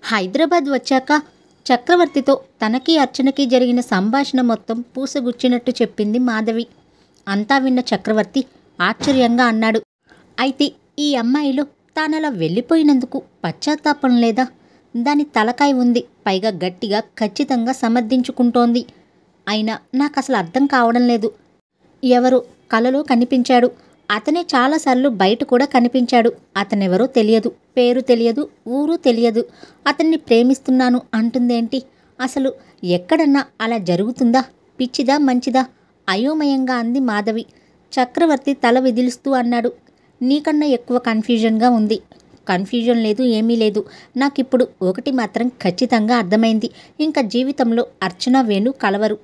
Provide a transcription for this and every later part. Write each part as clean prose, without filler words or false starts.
హైదరాబాద్ వచ్చాక చక్రవర్తితో తనకి అర్చనకి జరిగిన సంభాషణ మొత్తం పూసగుచ్చినట్టు చెప్పింది మాధవి. అంతా విన్న చక్రవర్తి ఆశ్చర్యంగా అన్నాడు, అయితే ఈ అమ్మాయిలో తానలా వెళ్ళిపోయినందుకు పశ్చాత్తాపం లేదా? దాని తలకాయ ఉంది, పైగా గట్టిగా ఖచ్చితంగా సమర్థించుకుంటోంది. అయినా నాకసలు అర్థం కావడం లేదు. ఎవరో కలలో కనిపించాడు, అతనే చాలాసార్లు బయట కూడా కనిపించాడు. అతనెవరో తెలియదు, పేరు తెలియదు, ఊరు తెలియదు. అతన్ని ప్రేమిస్తున్నాను అంటుందేంటి? అసలు ఎక్కడన్నా అలా జరుగుతుందా? పిచ్చిదా మంచిదా? అయోమయంగా అంది మాధవి. చక్రవర్తి తల విదిలిస్తూ అన్నాడు, నీకన్నా ఎక్కువ కన్ఫ్యూజన్గా ఉంది. కన్ఫ్యూజన్ లేదు, ఏమీ లేదు. నాకిప్పుడు ఒకటి మాత్రం ఖచ్చితంగా అర్థమైంది. ఇంకా జీవితంలో అర్చన వేణు కలవరు.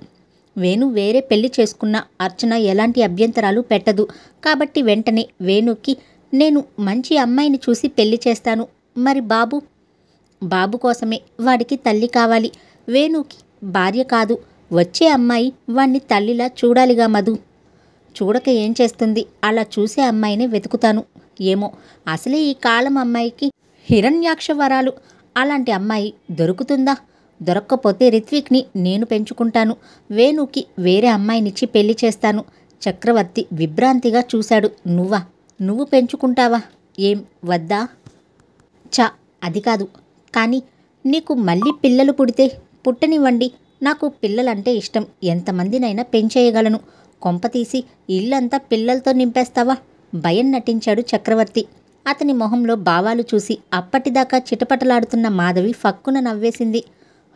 వేణు వేరే పెళ్లి చేసుకున్న అర్చన ఎలాంటి అభ్యంతరాలు పెట్టదు. కాబట్టి వెంటనే వేణుకి నేను మంచి అమ్మాయిని చూసి పెళ్లి చేస్తాను. మరి బాబు? బాబు కోసమే. వాడికి తల్లి కావాలి. వేణుకి భార్య కాదు. వచ్చే అమ్మాయి వాణ్ణి తల్లిలా చూడాలిగా మధు. చూడక ఏం చేస్తుంది? అలా చూసే అమ్మాయినే వెతుకుతాను. ఏమో, అసలే ఈ కాలం అమ్మాయికి హిరణ్యాక్ష వరాలు. అలాంటి అమ్మాయి దొరుకుతుందా? దొరక్కపోతే రిత్విక్ని నేను పెంచుకుంటాను. వేణుకి వేరే అమ్మాయినిచ్చి పెళ్లి చేస్తాను. చక్రవర్తి విభ్రాంతిగా చూశాడు. నువ్వా? నువ్వు పెంచుకుంటావా? ఏం వద్దా? చా, అది కాదు. కానీ నీకు మళ్ళీ పిల్లలు పుడితే పుట్టనివ్వండి. నాకు పిల్లలంటే ఇష్టం. ఎంతమందినైనా పెంచేయగలను. కొంపతీసి ఇల్లంతా పిల్లలతో నింపేస్తావా? భయం నటించాడు చక్రవర్తి. అతని మొహంలో భావాలు చూసి అప్పటిదాకా చిటపటలాడుతున్న మాధవి ఫక్కున నవ్వేసింది.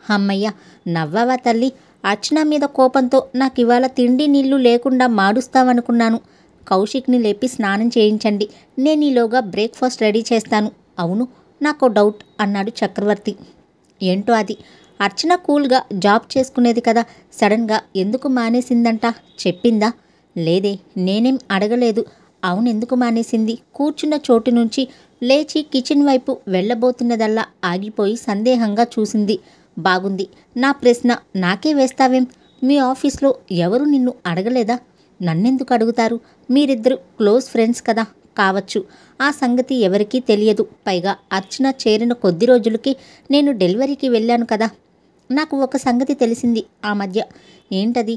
అమ్మయ్య, నవ్వావా తల్లి? అర్చన మీద కోపంతో నాకివాళ తిండి నీళ్లు లేకుండా మాడుస్తావనుకున్నాను. కౌశిక్ని లేపి స్నానం చేయించండి. నేనీలోగా బ్రేక్ఫాస్ట్ రెడీ చేస్తాను. అవును, నాకో డౌట్ అన్నాడు చక్రవర్తి. ఏంటో అది? అర్చన కూల్గా జాబ్ చేసుకునేది కదా, సడన్గా ఎందుకు మానేసిందంట? చెప్పిందా? లేదే, నేనేం అడగలేదు. అవునెందుకు మానేసింది? కూర్చున్న చోటు నుంచి లేచి కిచెన్ వైపు వెళ్ళబోతున్నదల్లా ఆగిపోయి సందేహంగా చూసింది. బాగుంది. నా ప్రశ్న నాకే వేస్తావేం? మీ ఆఫీస్లో ఎవరు నిన్ను అడగలేదా? నన్నెందుకు అడుగుతారు? మీరిద్దరు క్లోజ్ ఫ్రెండ్స్ కదా. కావచ్చు. ఆ సంగతి ఎవరికీ తెలియదు. పైగా అర్చన చేరిన కొద్ది రోజులకి నేను డెలివరీకి వెళ్ళాను కదా. నాకు ఒక సంగతి తెలిసింది ఆ మధ్య. ఏంటది?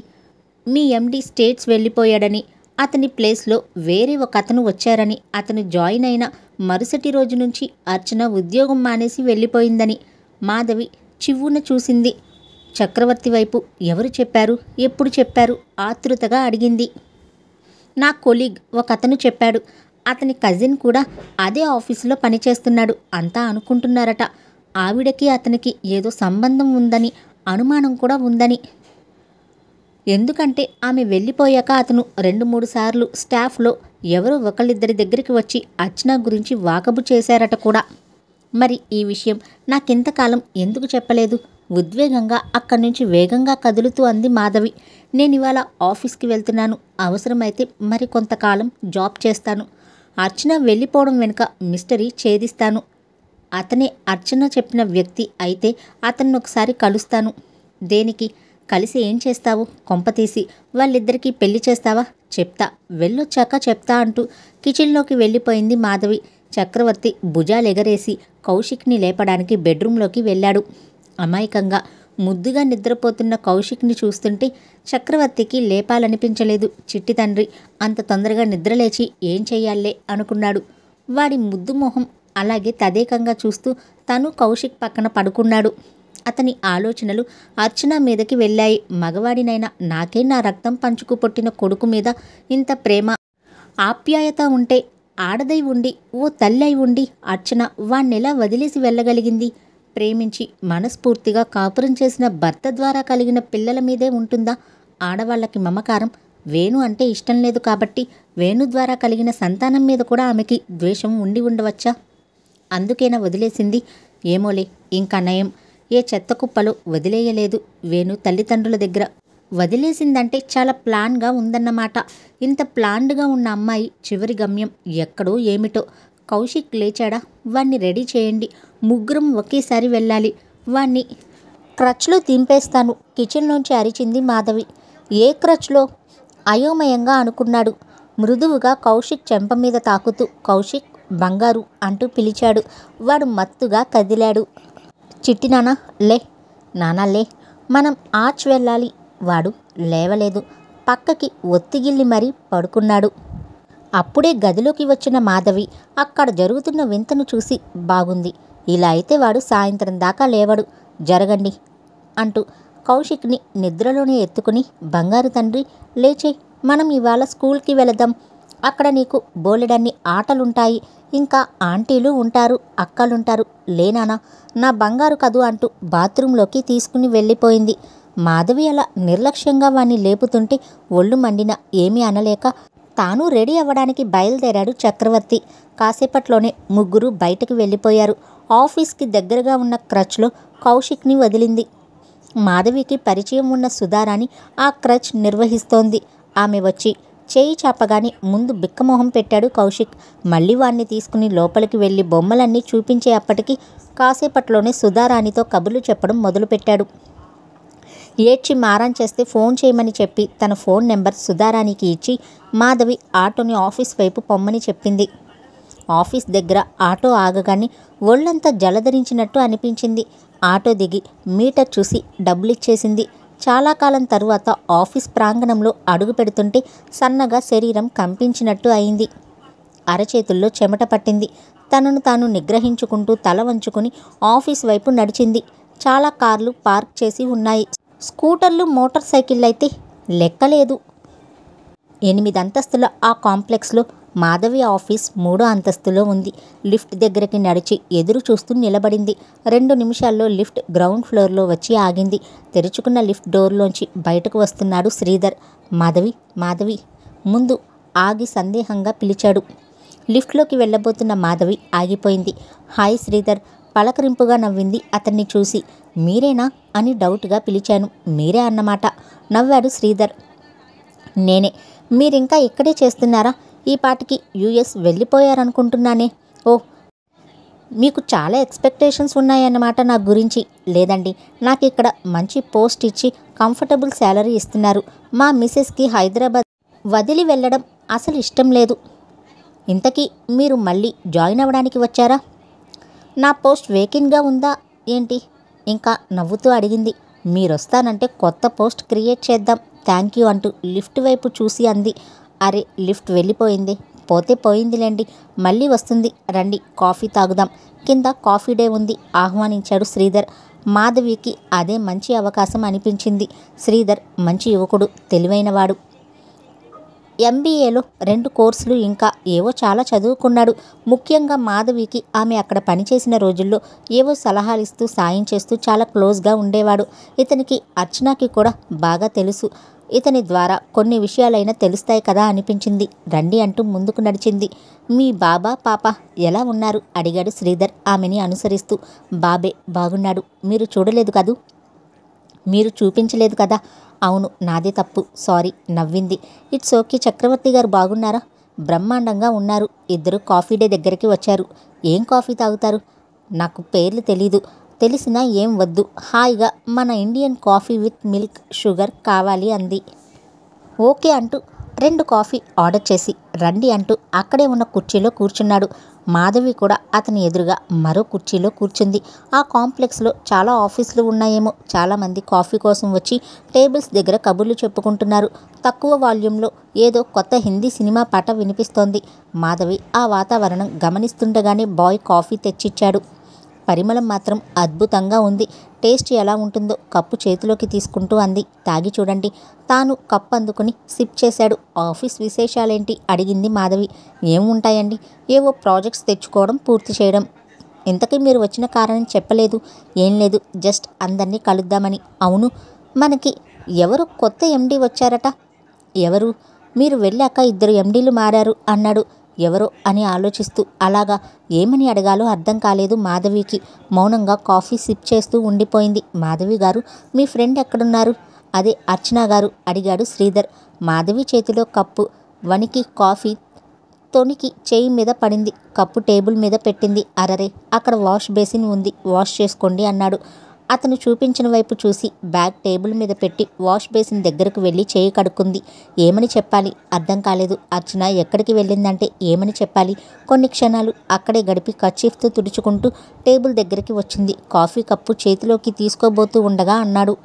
మీ ఎండి స్టేట్స్ వెళ్ళిపోయాడని, అతని ప్లేస్లో వేరే ఒక అతను వచ్చారని, అతను జాయిన్ అయిన మరుసటి రోజు నుంచి అర్చన ఉద్యోగం మానేసి వెళ్ళిపోయిందని. మాధవి చివ్వున చూసింది. చక్రవర్తి వైపు. ఎవరు చెప్పారు? ఎప్పుడు చెప్పారు? ఆతృతగా అడిగింది. నా కొలీగ్ ఒక అతను చెప్పాడు. అతని కజిన్ కూడా అదే ఆఫీసులో పనిచేస్తున్నాడు. అంతా అనుకుంటున్నారట ఆవిడకి అతనికి ఏదో సంబంధం ఉందని, అనుమానం కూడా ఉందని. ఎందుకంటే ఆమె వెళ్ళిపోయాక అతను 2-3 సార్లు స్టాఫ్లో ఎవరో ఒకళ్ళిద్దరి దగ్గరికి వచ్చి అర్చన గురించి వాకబు చేశారట కూడా. మరి ఈ విషయం నాకింతకాలం ఎందుకు చెప్పలేదు? ఉద్వేగంగా అక్కడి నుంచి వేగంగా కదులుతూ అంది మాధవి. నేనివాళ ఆఫీస్కి వెళ్తున్నాను. అవసరమైతే మరి కొంతకాలం జాబ్ చేస్తాను. అర్చన వెళ్ళిపోవడం వెనుక మిస్టరీ ఛేదిస్తాను. అతనే అర్చన చెప్పిన వ్యక్తి అయితే అతన్ని ఒకసారి కలుస్తాను. దేనికి? కలిసి ఏం చేస్తావు? కొంపతీసి వాళ్ళిద్దరికీ పెళ్లి చేస్తావా? చెప్తా, వెళ్ళొచ్చాక చెప్తా అంటూ కిచెన్లోకి వెళ్ళిపోయింది మాధవి. చక్రవర్తి భుజాలెగరేసి కౌశిక్ని లేపడానికి బెడ్రూంలోకి వెళ్ళాడు. అమాయకంగా ముద్దుగా నిద్రపోతున్న కౌశిక్ని చూస్తుంటే చక్రవర్తికి లేపాలనిపించలేదు. చిట్టి తండ్రి అంత తొందరగా నిద్రలేచి ఏం చెయ్యాలే అనుకున్నాడు. వాడి ముద్దు మొహం అలాగే తదేకంగా చూస్తూ తను కౌశిక్ పక్కన పడుకున్నాడు. అతని ఆలోచనలు అర్చన మీదకి వెళ్ళాయి. మగవాడినైనా నాకే నా రక్తం పంచుకు పుట్టిన కొడుకు మీద ఇంత ప్రేమ ఆప్యాయత ఉంటే, ఆడదై ఉండి ఓ తల్లి అయి ఉండి అర్చన వాణ్ణెలా వదిలేసి వెళ్ళగలిగింది? ప్రేమించి మనస్ఫూర్తిగా కాపురం చేసిన భర్త ద్వారా కలిగిన పిల్లల మీదే ఉంటుందా ఆడవాళ్ళకి మమకారం? వేణు అంటే ఇష్టం లేదు కాబట్టి వేణు ద్వారా కలిగిన సంతానం మీద కూడా ఆమెకి ద్వేషం ఉండి ఉండవచ్చా? అందుకేనా వదిలేసింది? ఏమోలే, ఇంకా నయం. ఏ చెత్త కుప్పలో వదిలేయలేదు. వేణు తల్లిదండ్రుల దగ్గర వదిలేసిందంటే చాలా ప్లాన్గా ఉందన్నమాట. ఇంత ప్లాన్డ్గా ఉన్న అమ్మాయి చివరి గమ్యం ఎక్కడో ఏమిటో. కౌశిక్ లేచాడా? వాణ్ణి రెడీ చేయండి. ముగ్గురం ఒకేసారి వెళ్ళాలి. వాణ్ణి క్రచ్లో దింపేస్తాను కిచెన్లోంచి అరిచింది మాధవి. ఏ క్రచ్లో? అయోమయంగా అనుకున్నాడు. మృదువుగా కౌశిక్ చెంప మీద తాకుతూ కౌశిక్ బంగారు అంటూ పిలిచాడు. వాడు మత్తుగా కదిలాడు. చిట్టి నాన్న లే, నాన్న లే, మనం ఆర్చ్ వెళ్ళాలి. వాడు లేవలేదు, పక్కకి ఒత్తిగిల్లి మరీ పడుకున్నాడు. అప్పుడే గదిలోకి వచ్చిన మాధవి అక్కడ జరుగుతున్న వింతను చూసి, బాగుంది, ఇలా అయితే వాడు సాయంత్రం దాకా లేవడు, జరగండి అంటూ కౌశిక్ని నిద్రలోనే ఎత్తుకుని, బంగారు తండ్రి లేచే, మనం ఇవాళ స్కూల్కి వెళదాం, అక్కడ నీకు బోలెడన్ని ఆటలుంటాయి, ఇంకా ఆంటీలు ఉంటారు, అక్కలుంటారు, లేనానా నా బంగారు కదూ అంటూ బాత్రూంలోకి తీసుకుని వెళ్ళిపోయింది. మాధవి అలా నిర్లక్ష్యంగా వాణ్ణి లేపుతుంటే ఒళ్ళు మండిన ఏమీ అనలేక తాను రెడీ అవ్వడానికి బయలుదేరాడు చక్రవర్తి. కాసేపట్లోనే ముగ్గురు బయటకు వెళ్ళిపోయారు. ఆఫీస్కి దగ్గరగా ఉన్న క్రచ్లో కౌశిక్ని వదిలింది. మాధవికి పరిచయం ఉన్న సుధారాణి ఆ క్రచ్ నిర్వహిస్తోంది. ఆమె వచ్చి చేయి చాపగానే ముందు బిక్కమొహం పెట్టాడు కౌశిక్. మళ్ళీ వాణ్ణి తీసుకుని లోపలికి వెళ్ళి బొమ్మలన్నీ చూపించే అప్పటికి కాసేపట్లోనే సుధారాణితో కబుర్లు చెప్పడం మొదలుపెట్టాడు. ఏడ్చి మారం చేస్తే ఫోన్ చేయమని చెప్పి తన ఫోన్ నెంబర్ సుధారాణికి ఇచ్చి మాధవి ఆటోని ఆఫీస్ వైపు పొమ్మని చెప్పింది. ఆఫీస్ దగ్గర ఆటో ఆగగానే ఒళ్ళంతా జలధరించినట్టు అనిపించింది. ఆటో దిగి మీటర్ చూసి డబ్బులిచ్చేసింది. చాలా కాలం తరువాత ఆఫీస్ ప్రాంగణంలో అడుగు పెడుతుంటే సన్నగా శరీరం కంపించినట్టు అయింది. అరచేతుల్లో చెమట పట్టింది. తనను తాను నిగ్రహించుకుంటూ తల వంచుకుని ఆఫీస్ వైపు నడిచింది. చాలా కార్లు పార్క్ చేసి ఉన్నాయి. స్కూటర్లు, మోటార్ సైకిళ్ళైతే లెక్కలేదు. 8 అంతస్తుల ఆ కాంప్లెక్స్లో మాధవి ఆఫీస్ 3వ అంతస్తులో ఉంది. లిఫ్ట్ దగ్గరికి నడిచి ఎదురు చూస్తూ నిలబడింది. 2 నిమిషాల్లో లిఫ్ట్ గ్రౌండ్ ఫ్లోర్లో వచ్చి ఆగింది. తెరుచుకున్న లిఫ్ట్ డోర్లోంచి బయటకు వస్తున్నాడు శ్రీధర్. మాధవి, మాధవి ముందు ఆగి సందేహంగా పిలిచాడు. లిఫ్ట్లోకి వెళ్ళబోతున్న మాధవి ఆగిపోయింది. హాయ్ శ్రీధర్, పలకరింపుగా నవ్వింది అతన్ని చూసి. మీరేనా అని డౌట్గా పిలిచాను. మీరే అన్నమాట, నవ్వాడు శ్రీధర్. నేనే. మీరింకా ఇక్కడే చేస్తున్నారా? ఈ పాటికి యుఎస్ వెళ్ళిపోయారనుకుంటున్నానే. ఓ, మీకు చాలా ఎక్స్పెక్టేషన్స్ ఉన్నాయన్నమాట నా గురించి. లేదండి, నాకు ఇక్కడ మంచి పోస్ట్ ఇచ్చి కంఫర్టబుల్ శాలరీ ఇస్తున్నారు. మా మిసెస్కి హైదరాబాద్ వదిలి వెళ్ళడం అసలు ఇష్టం లేదు. ఇంతకీ మీరు మళ్ళీ జాయిన్ అవ్వడానికి వచ్చారా? నా పోస్ట్ వేకెంట్గా ఉందా ఏంటి? ఇంకా నవ్వుతూ అడిగింది. మీరొస్తానంటే కొత్త పోస్ట్ క్రియేట్ చేద్దాం, థ్యాంక్ యూ అంటూ లిఫ్ట్ వైపు చూసి అంది. అరే, లిఫ్ట్ వెళ్ళిపోయింది. పోతే పోయిందిలేండి, మళ్ళీ వస్తుంది, రండి కాఫీ తాగుదాం, కింద కాఫీ డే ఉంది ఆహ్వానించాడు శ్రీధర్. మాధవికి అదే మంచి అవకాశం అనిపించింది. శ్రీధర్ మంచి యువకుడు, తెలివైనవాడు. ఎంబీఏలో 2 కోర్సులు ఇంకా ఏవో చాలా చదువుకున్నాడు. ముఖ్యంగా మాధవికి ఆమె అక్కడ పనిచేసిన రోజుల్లో ఏవో సలహాలిస్తూ సాయం చేస్తూ చాలా క్లోజ్గా ఉండేవాడు. ఇతనికి అర్చనకి కూడా బాగా తెలుసు. ఇతని ద్వారా కొన్ని విషయాలైనా తెలుస్తాయి కదా అనిపించింది. రండి అంటూ ముందుకు నడిచింది. మీ బాబా పాప ఎలా ఉన్నారు అడిగాడు శ్రీధర్ ఆమెని అనుసరిస్తూ. బాబే బాగున్నాడు. మీరు చూడలేదు కదూ, మీరు చూపించలేదు కదా. అవును, నాదే తప్పు, సారీ, నవ్వింది. It's okay. చక్రవర్తి గారు బాగున్నారా? బ్రహ్మాండంగా ఉన్నారు. ఇద్దరు కాఫీ డే దగ్గరికి వచ్చారు. ఏం కాఫీ తాగుతారు? నాకు పేర్లు తెలీదు, తెలిసినా ఏం వద్దు, హాయిగా మన Indian coffee with milk sugar కావాలి అంది. ఓకే అంటూ 2 కాఫీ ఆర్డర్ చేసి రండి అంటూ అక్కడే ఉన్న కుర్చీలో కూర్చున్నాడు. మాధవి కూడా అతని ఎదురుగా మరో కుర్చీలో కూర్చుంది. ఆ కాంప్లెక్స్లో చాలా ఆఫీసులు ఉన్నాయేమో. చాలామంది కాఫీ కోసం వచ్చి టేబుల్స్ దగ్గర కబుర్లు చెప్పుకుంటున్నారు. తక్కువ వాల్యూమ్లో ఏదో కొత్త హిందీ సినిమా పాట వినిపిస్తోంది. మాధవి ఆ వాతావరణం గమనిస్తుండగానే బాయ్ కాఫీ తెచ్చిచ్చాడు. పరిమళం మాత్రం అద్భుతంగా ఉంది. టేస్ట్ ఎలా ఉంటుందో కప్పు చేతిలోకి తీసుకుంటూ అంది. తాగి చూడండి. తాను కప్పు అందుకుని సిప్ చేశాడు. ఆఫీస్ విశేషాలేంటి అడిగింది మాధవి. ఏముంటాయండి, ఏవో ప్రాజెక్ట్స్ తెచ్చుకోవడం, పూర్తి చేయడం. ఇంతకీ మీరు వచ్చిన కారణం చెప్పలేదు. ఏం లేదు, జస్ట్ అందరినీ కలుద్దామని. అవును, మనకి ఎవరు కొత్త ఎండీ వచ్చారట. ఎవరు? మీరు వెళ్ళాక 2 ఎండీలు మారారు అన్నాడు. ఎవరో అని ఆలోచిస్తూ. అలాగా, ఏమని అడగాలో అర్థం కాలేదు మాధవికి. మౌనంగా కాఫీ సిప్ చేస్తూ ఉండిపోయింది. మాధవి గారు, మీ ఫ్రెండ్ ఎక్కడున్నారు? అదే అర్చన గారు అడిగాడు శ్రీధర్. మాధవి చేతిలో కప్పు వణికి కాఫీ తొనికి చేయి మీద పడింది. కప్పు టేబుల్ మీద పెట్టింది. అరరే, అక్కడ వాష్ బేసిన్ ఉంది, వాష్ చేసుకోండి అన్నాడు. అతను చూపించిన వైపు చూసి బ్యాగ్ టేబుల్ మీద పెట్టి వాష్ బేసిన్ దగ్గరకు వెళ్ళి చేయి కడుక్కుంది. ఏమని చెప్పాలి అర్థం కాలేదు. అర్చన ఎక్కడికి వెళ్ళిందంటే ఏమని చెప్పాలి? కొన్ని క్షణాలు అక్కడే గడిపి కర్చీఫ్తో తుడుచుకుంటూ టేబుల్ దగ్గరికి వచ్చింది. కాఫీ కప్పు చేతిలోకి తీసుకోబోతూ ఉండగా అన్నాడు,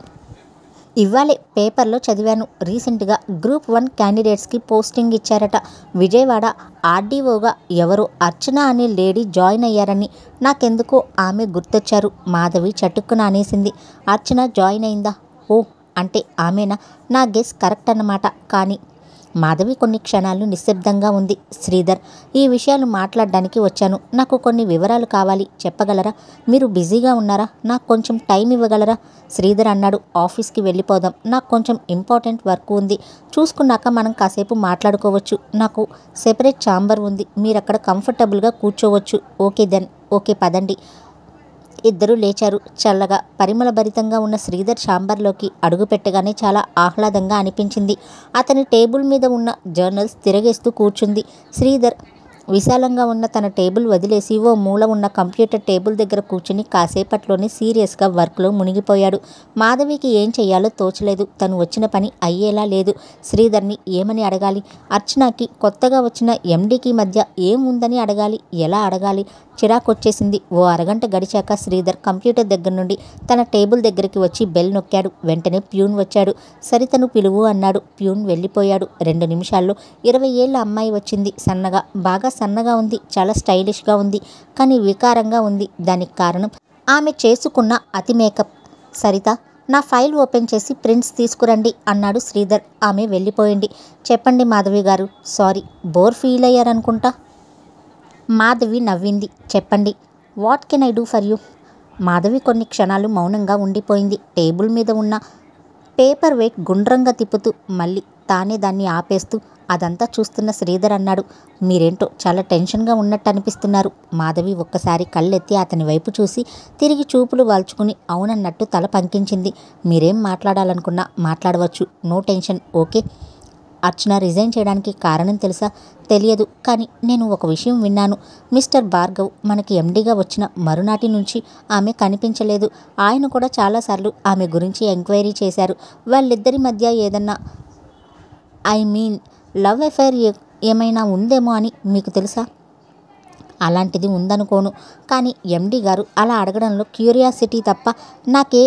ఇవ్వాలే పేపర్లో చదివాను. రీసెంట్గా గ్రూప్ 1 క్యాండిడేట్స్కి పోస్టింగ్ ఇచ్చారట. విజయవాడ ఆర్డీఓగా ఎవరో అర్చన అనే లేడీ జాయిన్ అయ్యారని. నాకెందుకో ఆమె గుర్తొచ్చారు. మాధవి చటుక్కున అనేసింది. అర్చన జాయిన్ అయిందా? ఓ, అంటే ఆమెనా? నా గెస్ కరెక్ట్ అన్నమాట. కానీ మాధవి కొన్ని క్షణాలు నిశ్శబ్దంగా ఉంది. శ్రీధర్, ఈ విషయాలు మాట్లాడడానికి వచ్చాను. నాకు కొన్ని వివరాలు కావాలి, చెప్పగలరా? మీరు బిజీగా ఉన్నారా? నాకు కొంచెం టైం ఇవ్వగలరా? శ్రీధర్ అన్నాడు, ఆఫీస్కి వెళ్ళిపోదాం. నాకు కొంచెం ఇంపార్టెంట్ వర్క్ ఉంది. చూసుకున్నాక మనం కాసేపు మాట్లాడుకోవచ్చు. నాకు సెపరేట్ ఛాంబర్ ఉంది. మీరు అక్కడ కంఫర్టబుల్గా కూర్చోవచ్చు. Okay then. ఓకే పదండి. ఇద్దరూ లేచారు. చల్లగా పరిమళభరితంగా ఉన్న శ్రీధర్ ఛాంబర్లోకి అడుగుపెట్టగానే చాలా ఆహ్లాదంగా అనిపించింది. అతని టేబుల్ మీద ఉన్న జర్నల్స్ తిరగేస్తూ కూర్చుంది. శ్రీధర్ విశాలంగా ఉన్న తన టేబుల్ వదిలేసి ఓ మూల ఉన్న కంప్యూటర్ టేబుల్ దగ్గర కూర్చుని కాసేపట్లోనే సీరియస్గా వర్క్లో మునిగిపోయాడు. మాధవికి ఏం చెయ్యాలో తోచలేదు. తను వచ్చిన పని అయ్యేలా లేదు. శ్రీధర్ని ఏమని అడగాలి? అర్చనకి కొత్తగా వచ్చిన ఎండీకి మధ్య ఏం ఉందని అడగాలి? ఎలా అడగాలి? చిరాకొచ్చేసింది. ఓ అరగంట గడిచాక శ్రీధర్ కంప్యూటర్ దగ్గర నుండి తన టేబుల్ దగ్గరికి వచ్చి బెల్ నొక్కాడు. వెంటనే ప్యూన్ వచ్చాడు. సరితను పిలువు అన్నాడు. ప్యూన్ వెళ్ళిపోయాడు. 2 నిమిషాల్లో 20 ఏళ్ల అమ్మాయి వచ్చింది. సన్నగా, బాగా సన్నగా ఉంది. చాలా స్టైలిష్గా ఉంది. కానీ వికారంగా ఉంది. దానికి కారణం ఆమె చేసుకున్న అతి మేకప్. సరిత, నా ఫైల్ ఓపెన్ చేసి ప్రింట్స్ తీసుకురండి అన్నాడు శ్రీధర్. ఆమె వెళ్ళిపోయింది. చెప్పండి Madhavi garu. Sorry, bore feel అయ్యారనుకుంటా. మాధవి నవ్వింది. చెప్పండి. What can I do for you? Madhavi కొన్ని క్షణాలు మౌనంగా ఉండిపోయింది. టేబుల్ మీద ఉన్న పేపర్ వెయిట్ గుండ్రంగా తిప్పుతూ మళ్ళీ తానే దాన్ని ఆపేస్తూ అదంతా చూస్తున్న శ్రీధర్ అన్నాడు, మీరేంటో చాలా టెన్షన్గా ఉన్నట్టు అనిపిస్తున్నారు. మాధవి ఒక్కసారి కళ్ళెత్తి అతని వైపు చూసి తిరిగి చూపులు వాల్చుకుని అవునన్నట్టు తల పంకించింది. మీరేం మాట్లాడాలనుకున్నా మాట్లాడవచ్చు. No tension. Okay. Archana resign చేయడానికి కారణం తెలుసా? తెలియదు. కానీ నేను ఒక విషయం విన్నాను. మిస్టర్ భార్గవ్ మనకి ఎండీగా వచ్చిన మరునాటి నుంచి ఆమె కనిపించలేదు. ఆయన కూడా చాలాసార్లు ఆమె గురించి ఎంక్వైరీ చేశారు. వాళ్ళిద్దరి మధ్య ఏదన్నా లవ్ అఫైర్ ఏమైనా ఉందేమో అని మీకు తెలుసా? అలాంటిది ఉందనుకోను. కానీ ఎండీ గారు అలా అడగడంలో క్యూరియాసిటీ తప్ప నాకే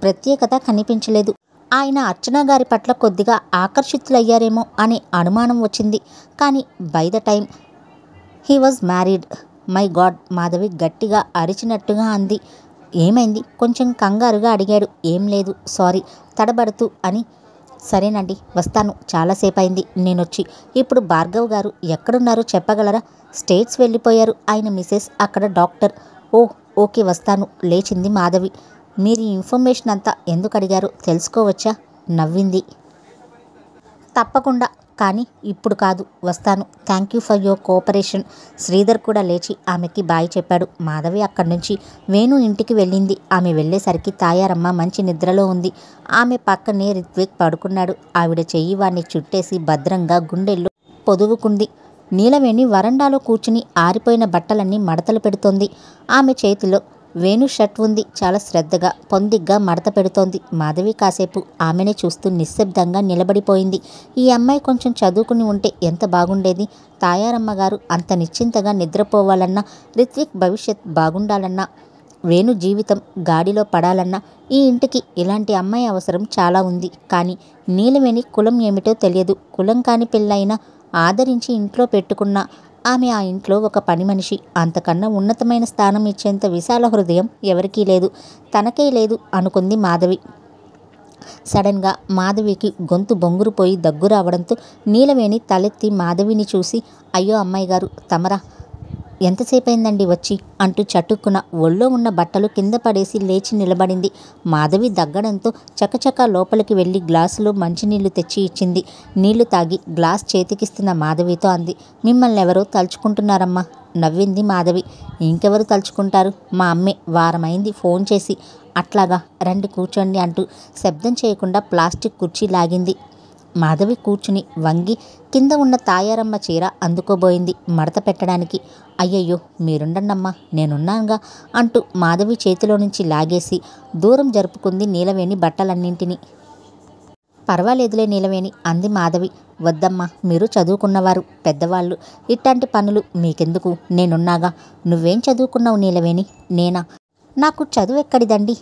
ప్రత్యేకత కనిపించలేదు. ఆయన అర్చన గారి పట్ల కొద్దిగా ఆకర్షితులయ్యారేమో అనే అనుమానం వచ్చింది. కానీ by the time he was married. My God. Madhavi గట్టిగా అరిచినట్టుగా అంది. ఏమైంది? కొంచెం కంగారుగా అడిగాడు. ఏం లేదు, సారీ తడబడుతూ అని. సరేనండి, వస్తాను. చాలాసేపు అయింది నేనొచ్చి. ఇప్పుడు భార్గవ్ గారు ఎక్కడున్నారో చెప్పగలరా? స్టేట్స్ వెళ్ళిపోయారు. ఆయన మిసెస్ అక్కడ డాక్టర్. ఓ, ఓకే వస్తాను. లేచింది మాధవి. మీరు ఈ ఇన్ఫర్మేషన్ అంతా ఎందుకు అడిగారో తెలుసుకోవచ్చా? నవ్వింది. తప్పకుండా, కానీ ఇప్పుడు కాదు. వస్తాను. Thank you for your cooperation. Sridhar కూడా లేచి ఆమెకి బాయ్ చెప్పాడు. మాధవి అక్కడి నుంచి వేణు ఇంటికి వెళ్ళింది. ఆమె వెళ్ళేసరికి తాయారమ్మ మంచి నిద్రలో ఉంది. ఆమె పక్కనే రిత్విక్ పడుకున్నాడు. ఆవిడ చెయ్యి వాణ్ణి చుట్టేసి భద్రంగా గుండెల్లో పొదువుకుంది. నీలవేణి వరండాలో కూర్చుని ఆరిపోయిన బట్టలన్నీ మడతలు పెడుతోంది. ఆమె చేతిలో వేణు షర్ట్ ఉంది. చాలా శ్రద్ధగా పొందిగ్గా మడత పెడుతోంది. మాధవి కాసేపు ఆమెనే చూస్తూ నిశ్శబ్దంగా నిలబడిపోయింది. ఈ అమ్మాయి కొంచెం చదువుకుని ఉంటే ఎంత బాగుండేది. తాయారమ్మ గారు అంత నిశ్చింతగా నిద్రపోవాలన్నా, రిత్విక్ భవిష్యత్ బాగుండాలన్నా, వేణు జీవితం గాడిలో పడాలన్నా ఈ ఇంటికి ఇలాంటి అమ్మాయి అవసరం చాలా ఉంది. కానీ నీలవేణి కులం ఏమిటో తెలియదు. కులం కాని పిల్లైనా ఆదరించి ఇంట్లో పెట్టుకున్న ఆమె ఆ ఇంట్లో ఒక పని మనిషి. అంతకన్నా ఉన్నతమైన స్థానం ఇచ్చేంత విశాల హృదయం ఎవరికీ లేదు. తనకే లేదు అనుకుంది మాధవి. సడన్గా మాధవికి గొంతు బొంగురుపోయి దగ్గు రావడంతో నీలవేణి తలెత్తి మాధవిని చూసి, అయ్యో అమ్మాయి గారు తమరా, ఎంతసేపు అయిందండి వచ్చి అంటూ చటుక్కున ఒళ్ళో ఉన్న బట్టలు కింద పడేసి లేచి నిలబడింది. మాధవి దగ్గడంతో చకచకా లోపలికి వెళ్ళి గ్లాసులో మంచినీళ్లు తెచ్చి ఇచ్చింది. నీళ్లు తాగి గ్లాస్ చేతికిస్తున్న మాధవితో అంది, మిమ్మల్ని ఎవరో తలుచుకుంటున్నారమ్మా. నవ్వింది మాధవి. ఇంకెవరు తలుచుకుంటారు? మా అమ్మే వారమైంది ఫోన్ చేసి. అట్లాగా, రండి కూర్చోండి అంటూ శబ్దం చేయకుండా ప్లాస్టిక్ కుర్చీ లాగింది. మాధవి కూర్చుని వంగి కింద ఉన్న తాయారమ్మ చీర అందుకోబోయింది మడత పెట్టడానికి. అయ్యయ్యో మీరుండన్నమ్మా, నేనున్నానుగా అంటూ మాధవి చేతిలో నుంచి లాగేసి దూరం జరుపుకుంది నీలవేణి బట్టలన్నింటినీ. పర్వాలేదులే నీలవేణి అంది మాధవి. వద్దమ్మా, మీరు చదువుకున్నవారు, పెద్దవాళ్ళు, ఇట్లాంటి పనులు మీకెందుకు, నేనున్నాగా. నువ్వేం చదువుకున్నావు నీలవేణి? నేనా? నాకు చదువెక్కడిదండి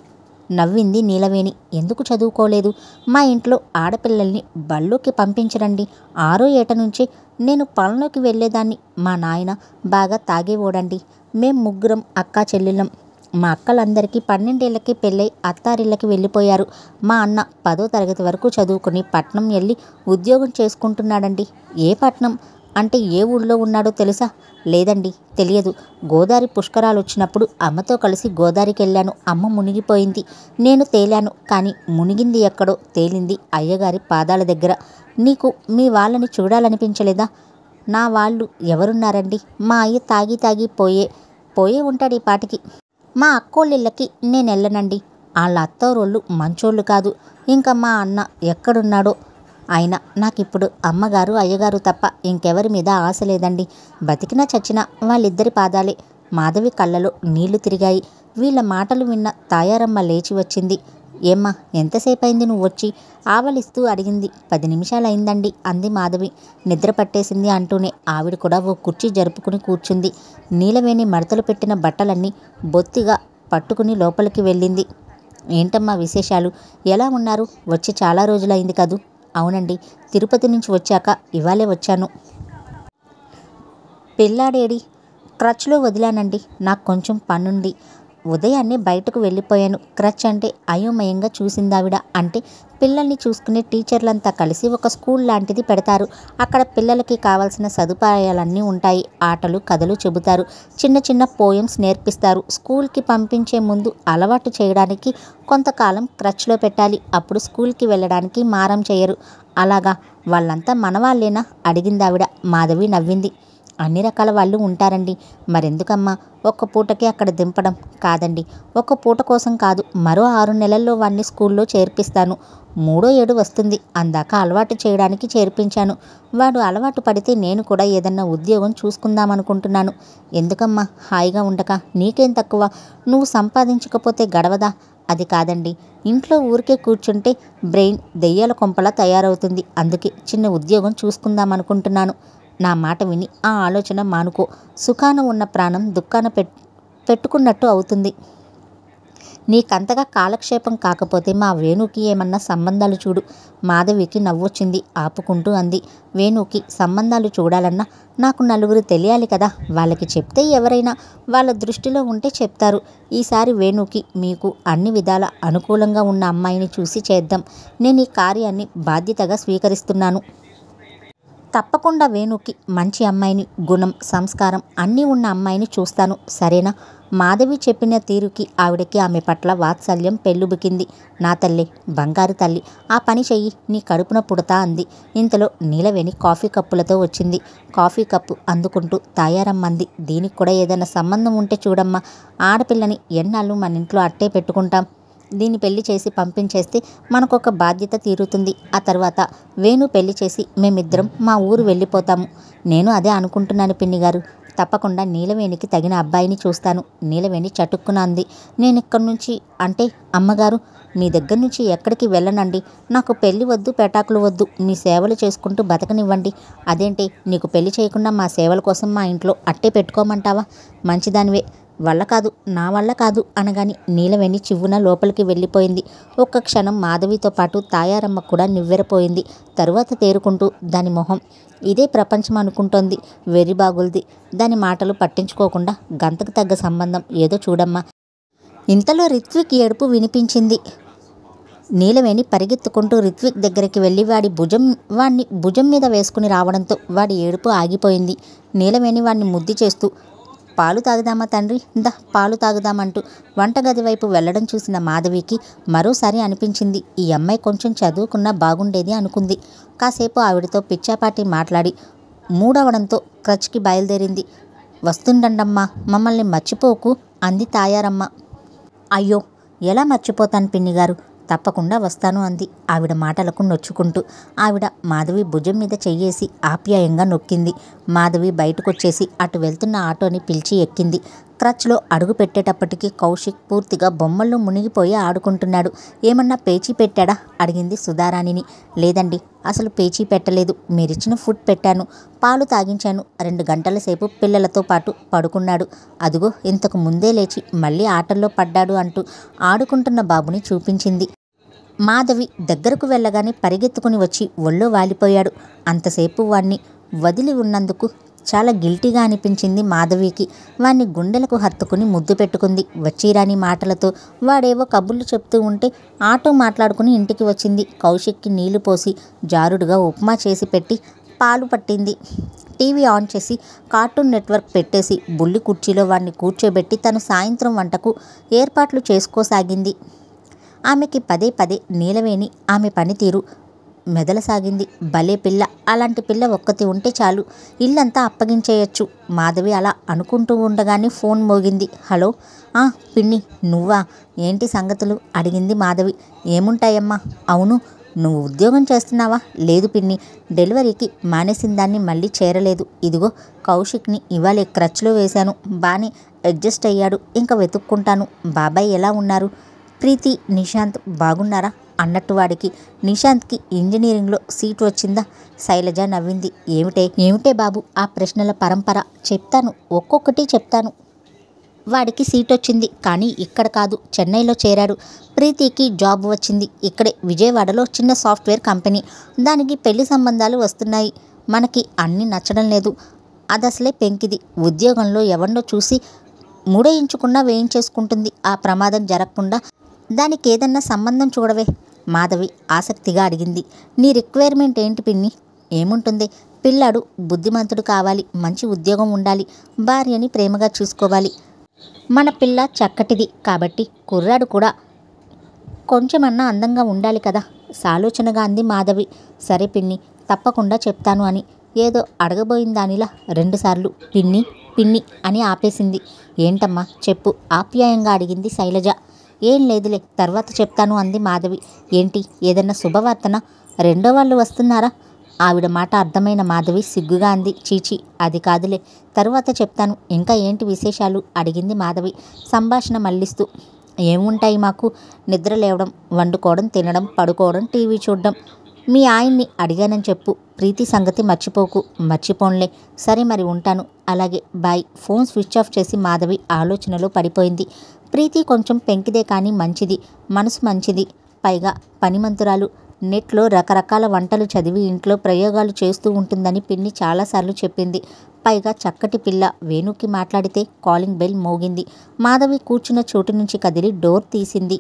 నవ్వింది నీలవేణి. ఎందుకు చదువుకోలేదు? మా ఇంట్లో ఆడపిల్లల్ని బళ్ళోకి పంపించరండి. 6వ ఏట నుంచే నేను పొలంలోకి వెళ్ళేదాన్ని. మా నాయన బాగా తాగేవోడండి. మేం ముగ్గురం అక్కా చెల్లెళ్ళం. మా అక్కలందరికీ 12 ఏళ్ళకి పెళ్ళై అత్తారిళ్ళకి వెళ్ళిపోయారు. మా అన్న 10వ తరగతి వరకు చదువుకుని పట్నం వెళ్ళి ఉద్యోగం చేసుకుంటున్నాడండి. ఏ పట్నం అంటే ఏ ఊళ్ళో ఉన్నాడో తెలుసా? లేదండి, తెలియదు. గోదావరి పుష్కరాలు వచ్చినప్పుడు అమ్మతో కలిసి గోదావరికి వెళ్ళాను. అమ్మ మునిగిపోయింది. నేను తేలాను. కానీ మునిగింది ఎక్కడో తేలింది అయ్యగారి పాదాల దగ్గర. నీకు మీ వాళ్ళని చూడాలనిపించలేదా? నా వాళ్ళు ఎవరున్నారండి? మా అయ్య తాగి పోయే ఉంటాడు ఈ పాటికి. మా అక్కోళ్ళిళ్ళకి నేను వెళ్ళనండి. వాళ్ళ అత్తోరోళ్ళు మంచోళ్ళు కాదు. ఇంకా మా అన్న ఎక్కడున్నాడో. అయినా నాకిప్పుడు అమ్మగారు అయ్యగారు తప్ప ఇంకెవరి మీద ఆశ లేదండి. బతికినా చచ్చినా వాళ్ళిద్దరి పాదాలే. మాధవి కళ్ళలో నీళ్లు తిరిగాయి. వీళ్ళ మాటలు విన్న తాయారమ్మ లేచి వచ్చింది. ఏమ్మా, ఎంతసేపు అయింది నువ్వు వచ్చి? ఆవలిస్తూ అడిగింది. 10 నిమిషాలైందండి అంది మాధవి. నిద్ర పట్టేసింది అంటూనే ఆవిడ కూడా ఓ కుర్చీ జరుపుకుని కూర్చుంది. నీలవేణి మడతలు పెట్టిన బట్టలన్నీ బొత్తిగా పట్టుకుని లోపలికి వెళ్ళింది. ఏంటమ్మా విశేషాలు? ఎలా ఉన్నారు? వచ్చి చాలా రోజులైంది కదూ? అవునండి, తిరుపతి నుంచి వచ్చాక ఇవాళే వచ్చాను. పిల్లాడేడి? క్రచ్లో వదిలానండి. నాకు కొంచెం పనుండి ఉదయాన్నే బయటకు వెళ్ళిపోయాను. క్రచ్ అంటే అయోమయంగా చూసిందావిడ. అంటే పిల్లల్ని చూసుకునే టీచర్లంతా కలిసి ఒక స్కూల్ లాంటిది పెడతారు. అక్కడ పిల్లలకి కావాల్సిన సదుపాయాలన్నీ ఉంటాయి. ఆటలు కథలు చెబుతారు. చిన్న చిన్న పోయమ్స్ నేర్పిస్తారు. స్కూల్కి పంపించే ముందు అలవాటు చేయడానికి కొంతకాలం క్రచ్లో పెట్టాలి. అప్పుడు స్కూల్కి వెళ్ళడానికి మారం చేయరు. అలాగా, వాళ్ళంతా మనవాళ్ళేనా అడిగిందావిడ. మాధవి నవ్వింది. అన్ని రకాల వాళ్ళు ఉంటారండి. మరెందుకమ్మా ఒక్క పూటకే అక్కడ దింపడం? కాదండి, ఒక్క పూట కోసం కాదు. మరో 6 నెలల్లో వాడిని స్కూల్లో చేర్పిస్తాను. 3వ ఏడు వస్తుంది. అందాక అలవాటు చేయడానికి చేర్పించాను. వాడు అలవాటు పడితే నేను కూడా ఏదన్నా ఉద్యోగం చూసుకుందామనుకుంటున్నాను. ఎందుకమ్మా హాయిగా ఉండక? నీకేం తక్కువ? నువ్వు సంపాదించకపోతే గడవదా? అది కాదండి, ఇంట్లో ఊరికే కూర్చుంటే బ్రెయిన్ దెయ్యాల కొంపలా తయారవుతుంది. అందుకే చిన్న ఉద్యోగం చూసుకుందామనుకుంటున్నాను. నా మాట విని ఆ ఆలోచన మానుకో. సుఖాన ఉన్న ప్రాణం దుఃఖాన పెట్టుకున్నట్టు అవుతుంది. నీకంతగా కాలక్షేపం కాకపోతే మా వేణుకి ఏమన్నా సంబంధాలు చూడు. మాధవికి నవ్వొచ్చింది. ఆపుకుంటూ అంది. వేణుకి సంబంధాలు చూడాలన్నా నాకు నలుగురు తెలియాలి కదా. వాళ్ళకి చెప్తే ఎవరైనా వాళ్ళ దృష్టిలో ఉంటే చెప్తారు. ఈసారి వేణుకి మీకు అన్ని విధాల అనుకూలంగా ఉన్న అమ్మాయిని చూసి చేద్దాం. నేను ఈ కార్యాన్ని బాధ్యతగా స్వీకరిస్తున్నాను. తప్పకుండా వేణుకి మంచి అమ్మాయిని, గుణం సంస్కారం అన్నీ ఉన్న అమ్మాయిని చూస్తాను. సరేనా? మాధవి చెప్పిన తీరుకి ఆవిడకి ఆమె పట్ల వాత్సల్యం పెళ్ళుబుకింది. నా తల్లి, బంగారు తల్లి, ఆ పని చెయ్యి, నీ కడుపున పుడతా అంది. ఇంతలో నీలవేణి కాఫీ కప్పులతో వచ్చింది. కాఫీ కప్పు అందుకుంటూ తాయారమ్మంది. దీనికి కూడా ఏదైనా సంబంధం ఉంటే చూడమ్మా. ఆడపిల్లని ఎన్నాళ్ళు మన ఇంట్లో అట్టే పెట్టుకుంటాం. దీన్ని పెళ్లి చేసి పంపించేస్తే మనకొక బాధ్యత తీరుతుంది. ఆ తర్వాత వేణు పెళ్లి చేసి మేమిద్దరం మా ఊరు వెళ్ళిపోతాము. నేను అదే అనుకుంటున్నాను పిన్నిగారు. తప్పకుండా నీలవేణికి తగిన అబ్బాయిని చూస్తాను. నీలవేణి చటుక్కున అంది. నేనిక్కడి నుంచి అంటే అమ్మగారు, మీ దగ్గర నుంచి ఎక్కడికి వెళ్ళనండి. నాకు పెళ్లి వద్దు, పెటాకులు వద్దు. మీ సేవలు చేసుకుంటూ బతకనివ్వండి. అదేంటి, నీకు పెళ్లి చేయకుండా మా సేవల కోసం మా ఇంట్లో అట్టే పెట్టుకోమంటావా? మంచిదానివే. వల్ల కాదు, నా వల్ల కాదు అనగాని నీలవేణి చివ్వున లోపలికి వెళ్ళిపోయింది. ఒక్క క్షణం మాధవితో పాటు తాయారమ్మ కూడా నివ్వెరపోయింది. తరువాత తేరుకుంటూ దాని మొహం ఇదే ప్రపంచం అనుకుంటోంది. వెర్రిబాగుల్ది. దాని మాటలు పట్టించుకోకుండా గంతకు తగ్గ సంబంధం ఏదో చూడమ్మా. ఇంతలో రిత్విక్ ఏడుపు వినిపించింది. నీలవేణి పరిగెత్తుకుంటూ రిత్విక్ దగ్గరికి వెళ్ళి వాడిని భుజం మీద వేసుకుని రావడంతో వాడి ఏడుపు ఆగిపోయింది. నీలవేణి వాడిని ముద్దు చేస్తూ, పాలు తాగుదామా తండ్రి, దా పాలు తాగుదామంటూ వంటగది వైపు వెళ్లడం చూసిన మాధవికి మరోసారి అనిపించింది, ఈ అమ్మాయి కొంచెం చదువుకున్నా బాగుండేది అనుకుంది. కాసేపు ఆవిడతో పిచ్చాపాటి మాట్లాడి మూడవడంతో క్రచ్కి బయలుదేరింది. వస్తుండండమ్మా, మమ్మల్ని మర్చిపోకు అంది తాయారమ్మ. అయ్యో, ఎలా మర్చిపోతాను పిన్నిగారు, తప్పకుండా వస్తాను అంది. ఆవిడ మాటలకు నొచ్చుకుంటూ. ఆవిడ మాధవి భుజం మీద చెయ్యేసి ఆప్యాయంగా నొక్కింది. మాధవి బయటకొచ్చేసి అటు వెళ్తున్న ఆటోని పిలిచి ఎక్కింది. క్రచ్లో అడుగు పెట్టేటప్పటికి కౌశిక్ పూర్తిగా బొమ్మల్లో మునిగిపోయి ఆడుకుంటున్నాడు. ఏమన్నా పేచీ పెట్టాడా అడిగింది సుధారాణిని. లేదండి, అసలు పేచీ పెట్టలేదు. మీరిచ్చిన ఫుడ్ పెట్టాను, పాలు తాగించాను. 2 గంటల సేపు పిల్లలతో పాటు పడుకున్నాడు. అదుగో ఇంతకు ముందే లేచి మళ్ళీ ఆటల్లో పడ్డాడు అంటూ ఆడుకుంటున్న బాబుని చూపించింది. మాధవి దగ్గరకు వెళ్ళగానే పరిగెత్తుకుని వచ్చి ఒళ్ళో వాలిపోయాడు. అంతసేపు వాణ్ణి వదిలి ఉన్నందుకు చాలా గిల్టీగా అనిపించింది మాధవికి. వాణ్ణి గుండెలకు హత్తుకుని ముద్దు పెట్టుకుంది. వచ్చిరాని మాటలతో వాడేవో కబుర్లు చెప్తూ ఉంటే ఆటో మాట్లాడుకుని ఇంటికి వచ్చింది. కౌశిక్కి నీళ్లు పోసి జారుడుగా ఉప్మా చేసి పెట్టి పాలు పట్టింది. టీవీ ఆన్ చేసి కార్టూన్ నెట్వర్క్ పెట్టేసి బుల్లి కుర్చీలో వాణ్ణి కూర్చోబెట్టి తను సాయంత్రం వంటకు ఏర్పాట్లు చేసుకోసాగింది. ఆమెకి పదే పదే నీలవేణి ఆమె పనితీరు మెదలసాగింది. భలే పిల్ల, అలాంటి పిల్ల ఒక్కతి ఉంటే చాలు, ఇల్లంతా అప్పగించేయచ్చు. మాధవి అలా అనుకుంటూ ఉండగానే ఫోన్ మోగింది. హలో, పిన్ని నువ్వా? ఏంటి సంగతులు అడిగింది మాధవి. ఏముంటాయమ్మా? అవును, నువ్వు ఉద్యోగం చేస్తున్నావా? లేదు పిన్ని, డెలివరీకి మానేసిన దాన్ని మళ్ళీ చేరలేదు. ఇదిగో కౌశిక్ని ఇవాళ క్రచ్లో వేశాను, బానే అడ్జస్ట్ అయ్యాడు. ఇంకా వెతుక్కుంటాను. బాబాయ్ ఎలా ఉన్నారు? ప్రీతి, నిశాంత్ బాగున్నారా అన్నట్టు వాడికి నిశాంత్కి ఇంజనీరింగ్లో సీటు వచ్చిందా? శైలజ నవ్వింది. ఏమిటే బాబు ఆ ప్రశ్నల పరంపర? చెప్తాను, ఒక్కొక్కటి చెప్తాను. వాడికి సీట్ వచ్చింది, కానీ ఇక్కడ కాదు, చెన్నైలో చేరాడు. ప్రీతికి జాబ్ వచ్చింది ఇక్కడే విజయవాడలో చిన్న సాఫ్ట్వేర్ కంపెనీ. దానికి పెళ్లి సంబంధాలు వస్తున్నాయి. మనకి అన్నీ నచ్చడం లేదు. అదసలే పెంకిది. ఉద్యోగంలో ఎవరినో చూసి మూడేయించుకున్నా వేయించేసుకుంటుంది. ఆ ప్రమాదం జరగకుండా దానికి ఏదన్నా సంబంధం చూడవే. మాధవి ఆసక్తిగా అడిగింది. నీ రిక్వైర్మెంట్ ఏంటి పిన్ని? ఏముంటుంది, పిల్లాడు బుద్ధిమంతుడు కావాలి, మంచి ఉద్యోగం ఉండాలి, భార్యని ప్రేమగా చూసుకోవాలి. మన పిల్ల చక్కటిది కాబట్టి కుర్రాడు కూడా కొంచెమన్నా అందంగా ఉండాలి కదా, సాలోచనగా అంది మాధవి. సరే పిన్ని, తప్పకుండా చెప్తాను అని ఏదో అడగబోయిన దానిలా 2 సార్లు పిన్ని పిన్ని అని ఆపేసింది. ఏంటమ్మా చెప్పు ఆప్యాయంగా అడిగింది శైలజ. ఏం లేదులే, తర్వాత చెప్తాను అంది మాధవి. ఏంటి, ఏదన్నా శుభవార్తనా? 2 వాళ్ళు వస్తున్నారా? ఆవిడ మాట అర్థమైన మాధవి సిగ్గుగా అంది. చీచి, అది కాదులే, తరువాత చెప్తాను. ఇంకా ఏంటి విశేషాలు అడిగింది మాధవి సంభాషణ మళ్ళిస్తూ. ఏముంటాయి మాకు, నిద్ర లేవడం, వండుకోవడం, తినడం, పడుకోవడం, టీవీ చూడడం. మీ ఆయన్ని అడిగానని చెప్పు. ప్రీతి సంగతి మర్చిపోకు. మర్చిపోన్లే. సరే మరి ఉంటాను. అలాగే బాయ్. ఫోన్ స్విచ్ ఆఫ్ చేసి మాధవి ఆలోచనలో పడిపోయింది. ప్రీతి కొంచెం పెంకిదే కానీ మంచిది, మనసు మంచిది, పైగా పనిమంతురాలు. నెట్లో రకరకాల వంటలు చదివి ఇంట్లో ప్రయోగాలు చేస్తూ ఉంటుందని పిన్ని చాలాసార్లు చెప్పింది. పైగా చక్కటి పిల్ల. వేణుకి మాట్లాడితే కాలింగ్ బెల్ మోగింది. మాధవి కూర్చున్న చోటు నుంచి కదిలి డోర్ తీసింది.